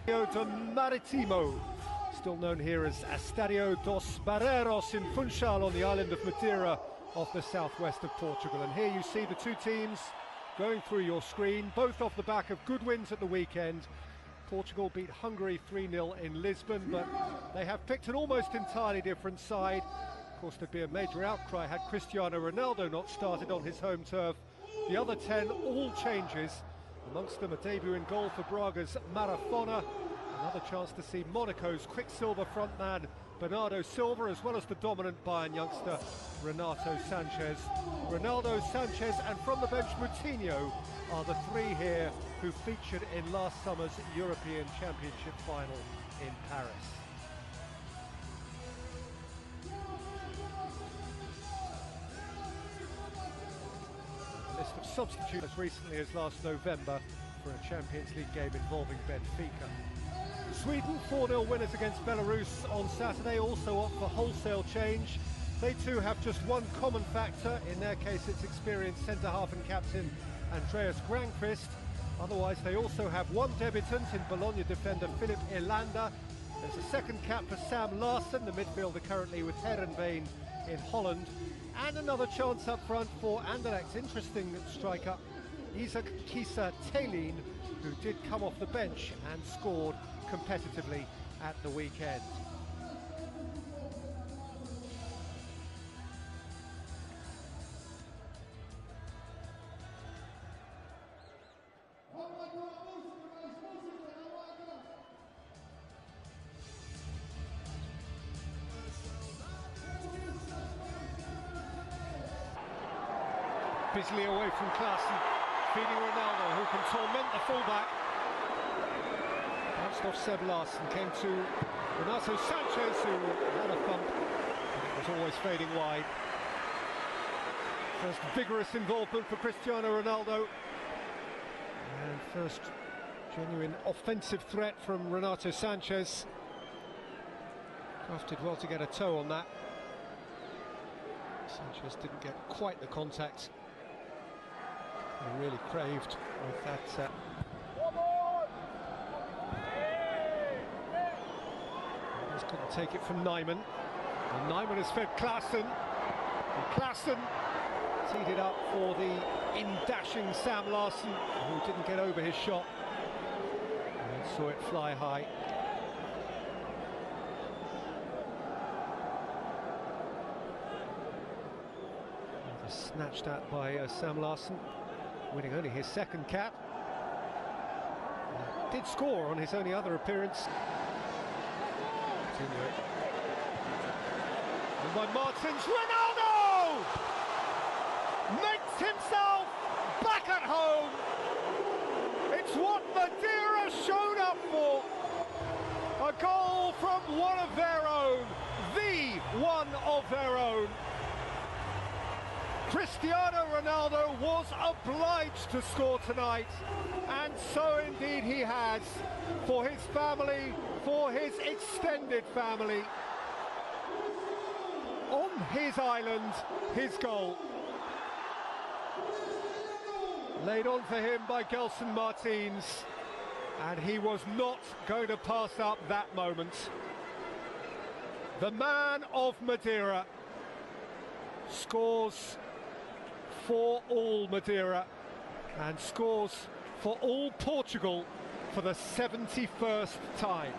do Maritimo, still known here as Estadio dos Barreiros in Funchal on the island of Madeira off the southwest of Portugal. And here you see the two teams going through your screen, both off the back of good wins at the weekend. Portugal beat Hungary 3-0 in Lisbon, but they have picked an almost entirely different side. Of course, there'd be a major outcry had Cristiano Ronaldo not started on his home turf. The other 10, all changes, amongst them a debut in goal for Braga's Marafona, another chance to see Monaco's Quicksilver frontman Bernardo Silva, as well as the dominant Bayern youngster Renato Sanchez. Ronaldo, Sanchez and from the bench Moutinho are the three here who featured in last summer's European Championship final in Paris. A list of substitutes as recently as last November for a Champions League game involving Benfica. Sweden 4-0 winners against Belarus on Saturday, also opt for wholesale change. They too have just one common factor, in their case it's experienced centre-half and captain Andreas Granqvist. Otherwise they also have one debutant in Bologna defender Philip Elanda. There's a second cap for Sam Larsson, the midfielder currently with Heerenveen in Holland. And another chance up front for Anderlecht's interesting striker Isaac Kisa Taylin, who did come off the bench and scored competitively at the weekend. Busily away from Klaassen, feeding Ronaldo, who can torment the fullback. Bounced off Seb Larsson, came to Renato Sanchez, who had a thump. It was always fading wide. First vigorous involvement for Cristiano Ronaldo. And first genuine offensive threat from Renato Sanchez. Crafted well to get a toe on that. Sanchez didn't get quite the contact he really craved with that. Just couldn't take it from Nyman. And Nyman has fed Klaassen. And Klaassen teed it up for the in-dashing Sam Larsson, who didn't get over his shot and saw it fly high. Snatched at by Sam Larsson, winning only his second cap. Did score on his only other appearance. Continue it. And by Martins, Ronaldo makes himself back at home. It's what Madeira showed up for. A goal from one of their own, the one of their own. Cristiano Ronaldo was obliged to score tonight, and so indeed he has, for his family, for his extended family. On his island, his goal. Laid on for him by Gelson Martins, and he was not going to pass up that moment. The man of Madeira scores for all Madeira and scores for all Portugal for the 71st time.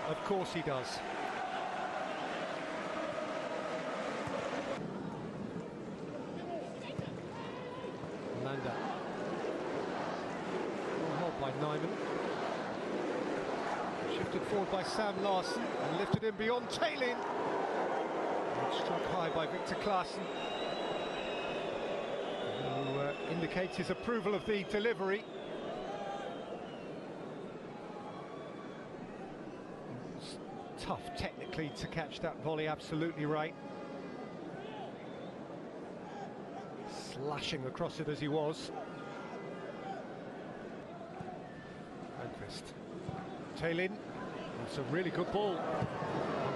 Of course he does. Landa. Held by Nyman. Shifted forward by Sam Larsson and lifted in beyond Taylin. Struck high by Victor Klaassen, who indicates his approval of the delivery. It's tough technically to catch that volley, absolutely right. Slashing across it as he was. Granqvist. Taylin, that's a really good ball.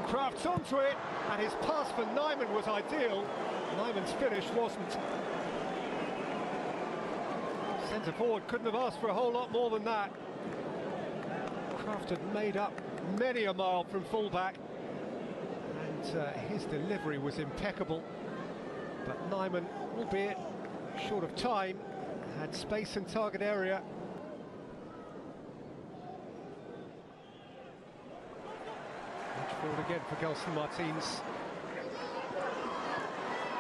Crafts onto it, and his pass for Nyman was ideal. Nyman's finish wasn't. Centre forward couldn't have asked for a whole lot more than that. Kraft had made up many a mile from fullback, and his delivery was impeccable. But Nyman, albeit short of time, had space and target area. Forward again for Gelson Martins.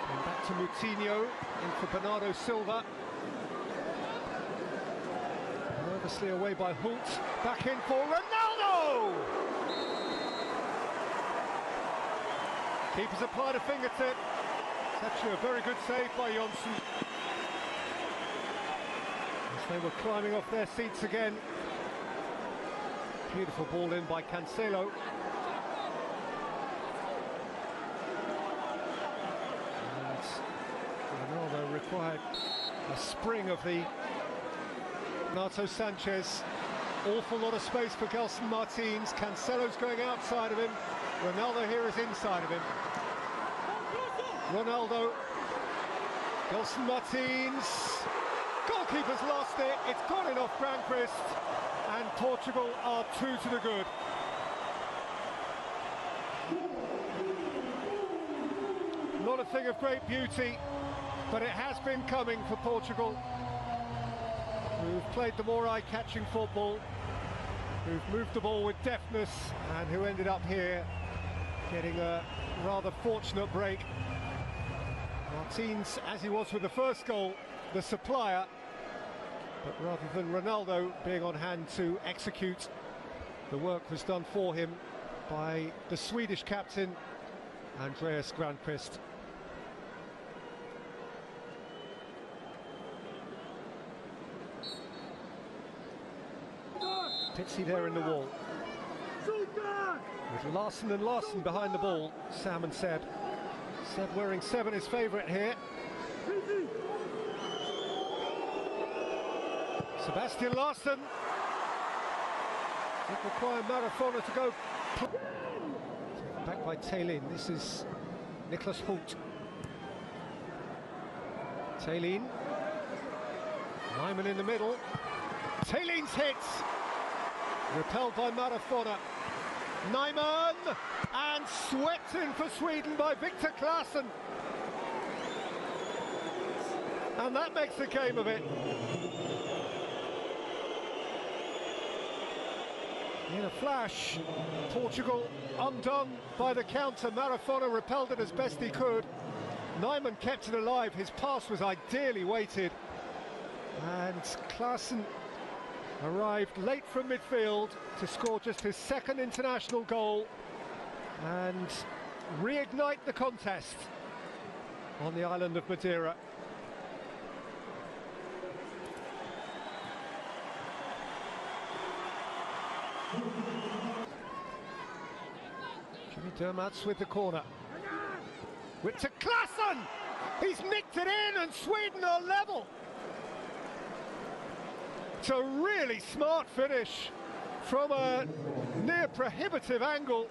And back to Moutinho, in for Bernardo Silva. Nervously away by Hult, back in for Ronaldo! Keepers applied a fingertip. It's actually a very good save by Jonsson. As they were climbing off their seats again. Beautiful ball in by Cancelo. Ronaldo required a spring of the Renato Sanchez. Awful lot of space for Gelson Martins. Cancelo's going outside of him. Ronaldo here is inside of him. Ronaldo. Gelson Martins. Goalkeeper's lost it. It's gone in off Granqvist. And Portugal are 2 to the good. Not a thing of great beauty, but it has been coming for Portugal, who've played the more eye-catching football, who've moved the ball with deftness, and who ended up here getting a rather fortunate break. Martins, as he was with the first goal, the supplier, but rather than Ronaldo being on hand to execute, the work was done for him by the Swedish captain, Andreas Granqvist. Pitsy there in the wall. With Larsson and Larsson behind the ball, Sam and Seb. Seb wearing 7, his favourite here. Sebastian Larsson. It required Marafona to go. Back by Taylin. This is Niklas Hult. Taylin. Nyman in the middle. Taylin's hits. Repelled by Marafona. Nyman, and swept in for Sweden by Victor Claesson. And that makes a game of it. In a flash, Portugal undone by the counter. Marafona repelled it as best he could. Nyman kept it alive. His pass was ideally weighted. And Claesson arrived late from midfield to score just his 2nd international goal and reignite the contest on the island of Madeira. Jimmy Dermats with the corner. With to Claesson! He's nicked it in and Sweden are level! It's a really smart finish from a near prohibitive angle.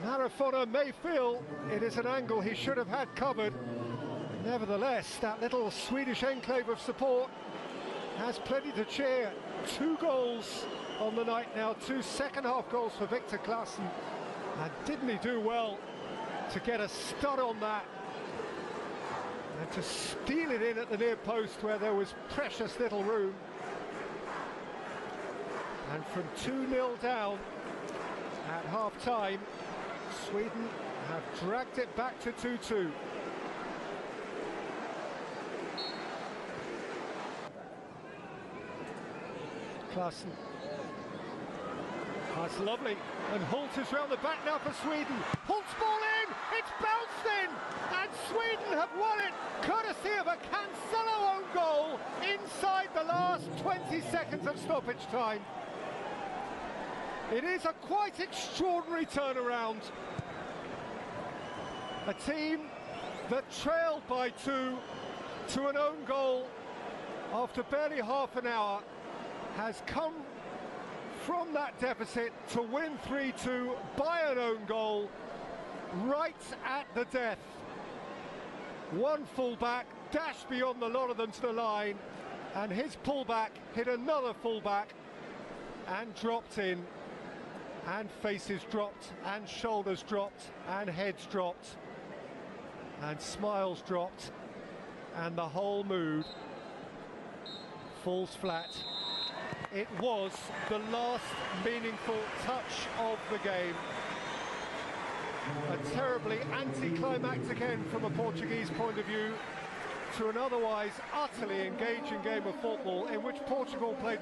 Marafona may feel it is an angle he should have had covered. Nevertheless, that little Swedish enclave of support has plenty to cheer. 2 goals on the night now, 2 second-half goals for Victor Claesson. And didn't he do well to get a stud on that and to steal it in at the near post where there was precious little room. And from 2-0 down at half-time, Sweden have dragged it back to 2-2. Claesson. That's lovely. And Hult is round the back now for Sweden. Hult's ball in! It's bounced in! And Sweden have won it, courtesy of a Cancelo own goal inside the last 20 seconds of stoppage time. It is a quite extraordinary turnaround. A team that trailed by 2 to an own goal after barely half an hour has come from that deficit to win 3-2 by an own goal right at the death. One fullback dashed beyond the lot of them to the line, And his pullback hit another fullback and dropped in, and faces dropped, and shoulders dropped, and heads dropped, and smiles dropped, and the whole mood falls flat. It was the last meaningful touch of the game. A terribly anticlimactic end from a Portuguese point of view to an otherwise utterly engaging game of football in which Portugal played